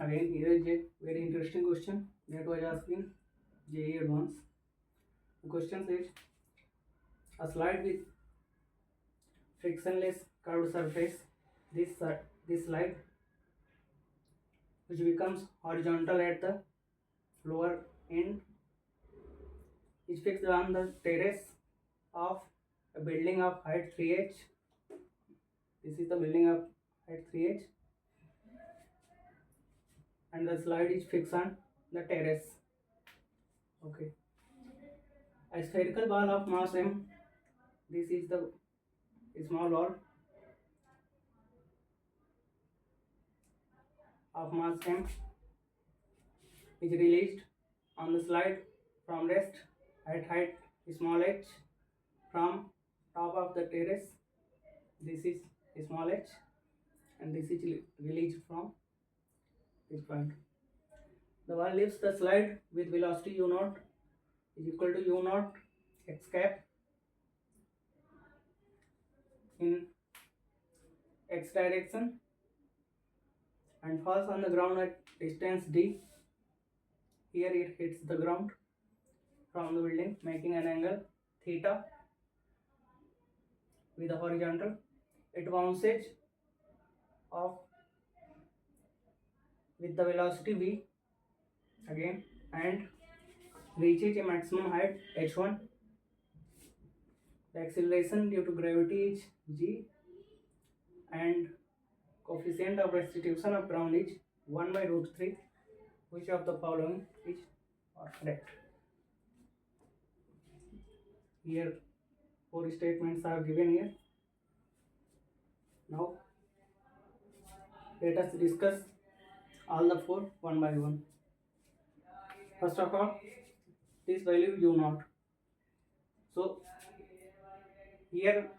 Again, here is a very interesting question that was asked in JEE Advance. The question says a slide with frictionless curved surface. This slide, which becomes horizontal at the lower end, is fixed on the terrace of a building of height 3h. This is the building of height 3h, and the slide is fixed on the terrace. Okay. A spherical ball of mass m. This is the small ball of mass m is released on the slide from rest at height small h from top of the terrace. This is small h, and this is released from this point. The ball leaves the slide with velocity u naught is equal to u naught x cap in x direction and falls on the ground at distance d. Here it hits the ground from the building, making an angle theta with the horizontal. It bounces off with the velocity v again and reaches a maximum height h1. The acceleration due to gravity is g, and coefficient of restitution of ground is 1 by root 3. Which of the following is correct? Here 4 statements are given here. Now let us discuss all the 4 one by one. First of all, this value u naught. So here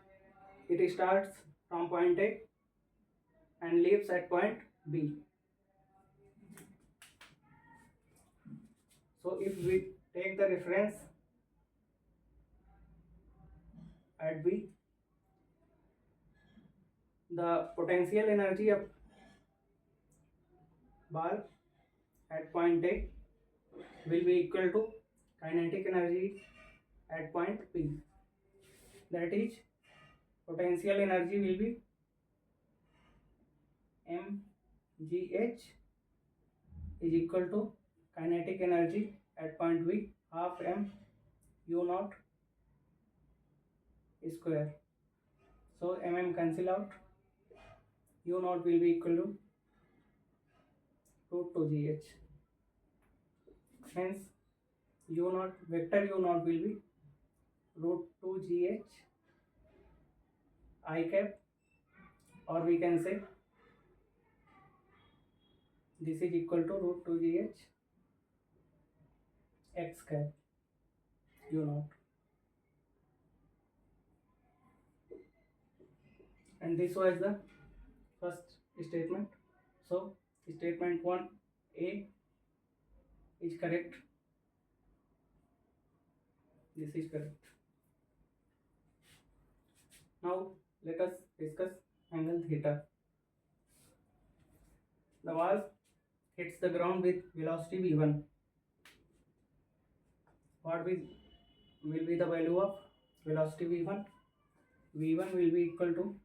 it starts from point A and leaves at point B. So if we take the reference at B, the potential energy of ball at point A will be equal to kinetic energy at point P. That is, potential energy will be mgh is equal to kinetic energy at point B half m u naught square. So cancel out. U naught will be equal to root 2gh. Hence u naught, vector u naught will be root 2gh I cap, or we can say this is equal to root 2gh x cap u naught. And this was the first statement. So statement 1a is correct. This is correct. Now let us discuss angle theta. The ball hits the ground with velocity v1. What will be the value of velocity v1? v1 will be equal to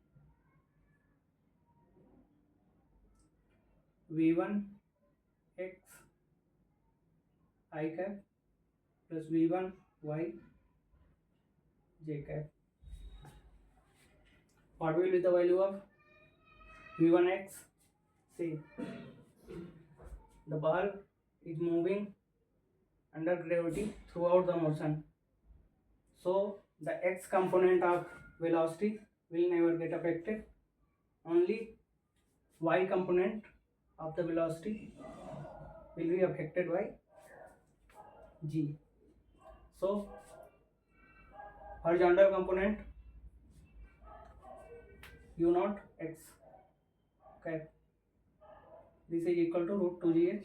v1 x I cap plus v1 y j cap. What will be the value of v1x? See, the ball is moving under gravity throughout the motion, so the x component of velocity will never get affected. Only y component of the velocity will be affected by g. So horizontal component u naught x cap, this is equal to root 2gh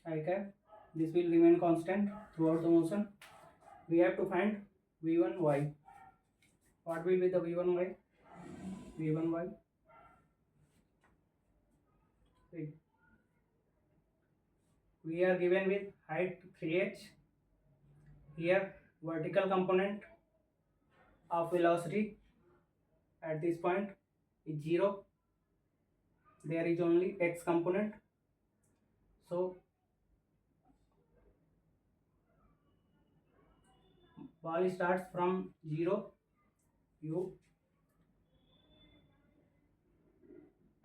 I cap. This will remain constant throughout the motion. We have to find v1y. What will be the v1y? v1y. Wait. We are given with height 3h. Here vertical component of velocity at this point is 0. There is only x component. So ball starts from 0 u,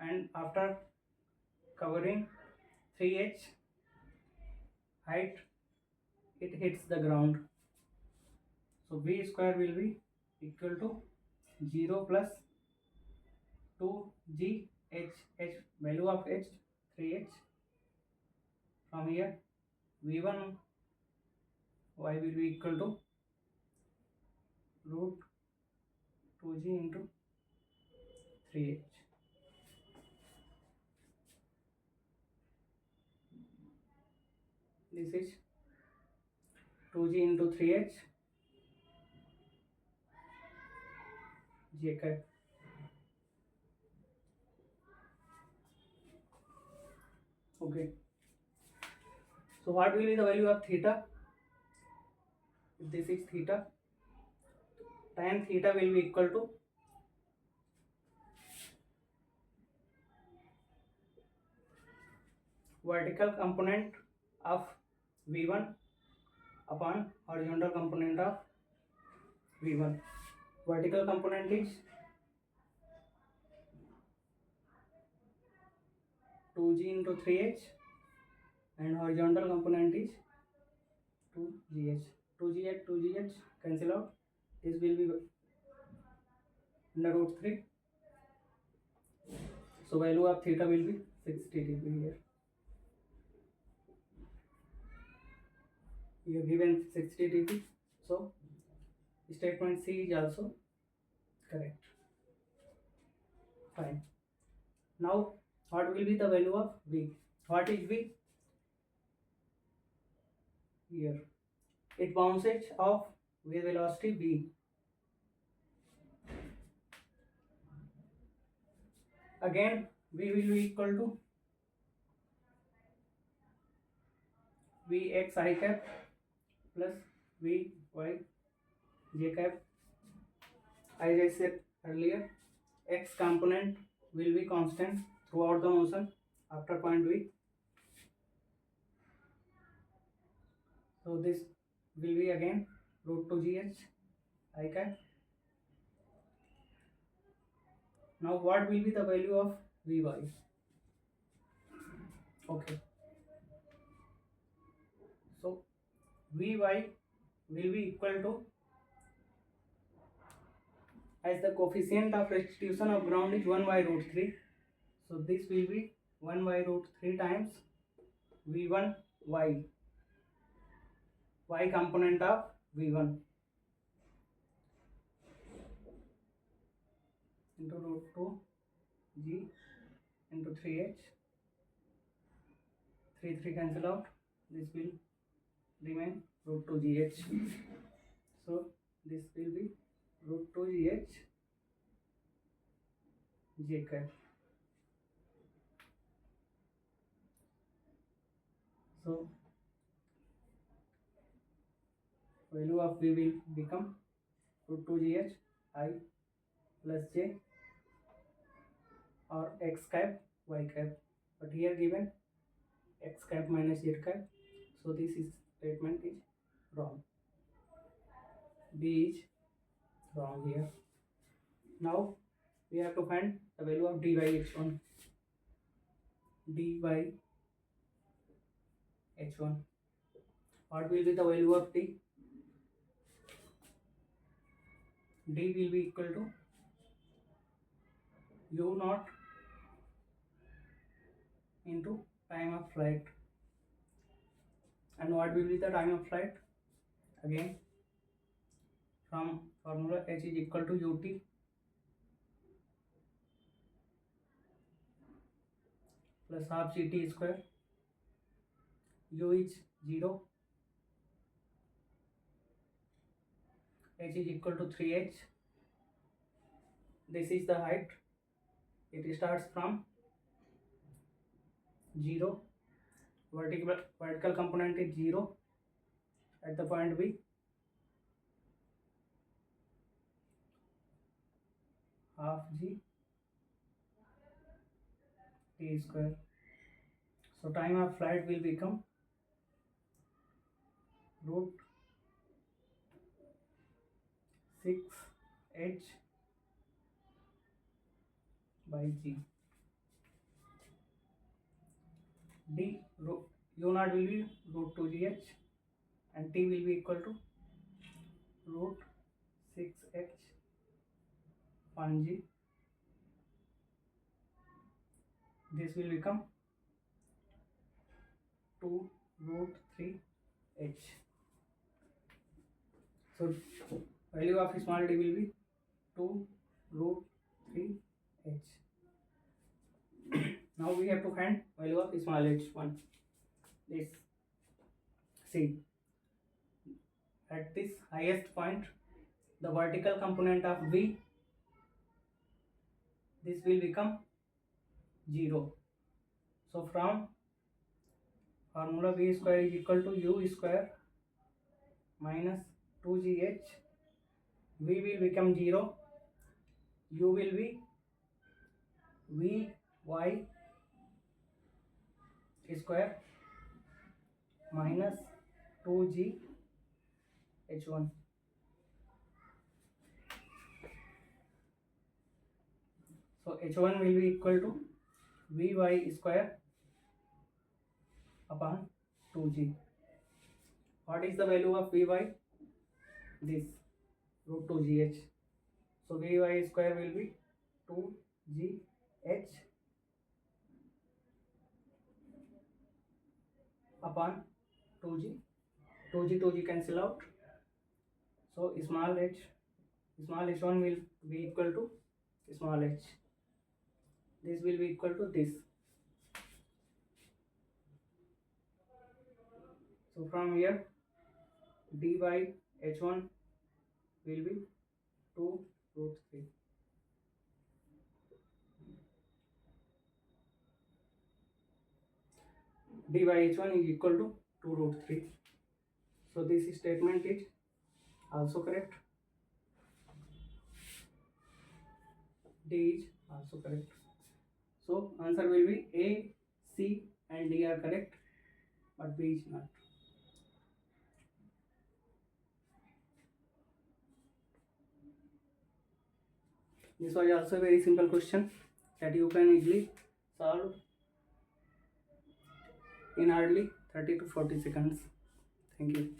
and after covering 3h height, it hits the ground. So v square will be equal to 0 plus 2g h, value of h 3h. From here v1 y will be equal to root 2g into 3h. This is 2g into 3h j cap. Okay. So what will be the value of theta? If this is theta, tan theta will be equal to vertical component of v1 upon horizontal component of v1. Vertical component is 2g into 3h and horizontal component is 2gh. 2gh cancel out. This will be under root 3. So value of theta will be 60 degree here. You have given 60 degree. So statement C is also correct. Fine. Now what will be the value of v? What is v? Here it bounces off with velocity v. Again v will be equal to vx I cap plus vy j cap. As I said earlier, x component will be constant throughout the motion after point v. So this will be again root 2gh I cap. Now what will be the value of vy? Okay. So vy will be equal to, as the coefficient of restitution of ground is 1 by root 3, so this will be 1 by root 3 times v1 y component of v1 into root 2 g into 3h. 3 cancel out. This will remain root 2 gh. So this will be root 2 gh j cap. So value of v will become root 2 gh I plus j or x cap y cap, but here given x cap minus z cap, so this is statement is wrong. B is wrong here. Now we have to find the value of dy h1. dy h1. What will be the value of d? D will be equal to u naught into time of flight. And what will be the time of flight? Again, from formula h is equal to ut plus half ct square. U is 0, h is equal to 3h. This is the height it starts from 0, vertical component is 0 at the point B, half g t square. So time of flight will become root 6h by g. D u naught will be root 2gh and t will be equal to root 6h 1g. This will become 2 root 3h. So value of small d will be 2 root 3h. Now we have to find value of small h1. This, see, at this highest point, the vertical component of v, this will become 0. So from formula v square is equal to u square minus 2gh, v will become 0, u will be vy square minus 2g h1. So h1 will be equal to vy square upon 2g. What is the value of vy? This root 2gh. So vy square will be 2gh upon 2g. 2g cancel out. So small h1 will be equal to small h. This will be equal to this. So from here dy h1 will be 2 root 3. dy h1 is equal to 2 root 3. So this statement is also correct. D is also correct. So answer will be A, C and D are correct, but B is not. This was also a very simple question that you can easily solve in hardly 30 to 40 seconds. Thank you.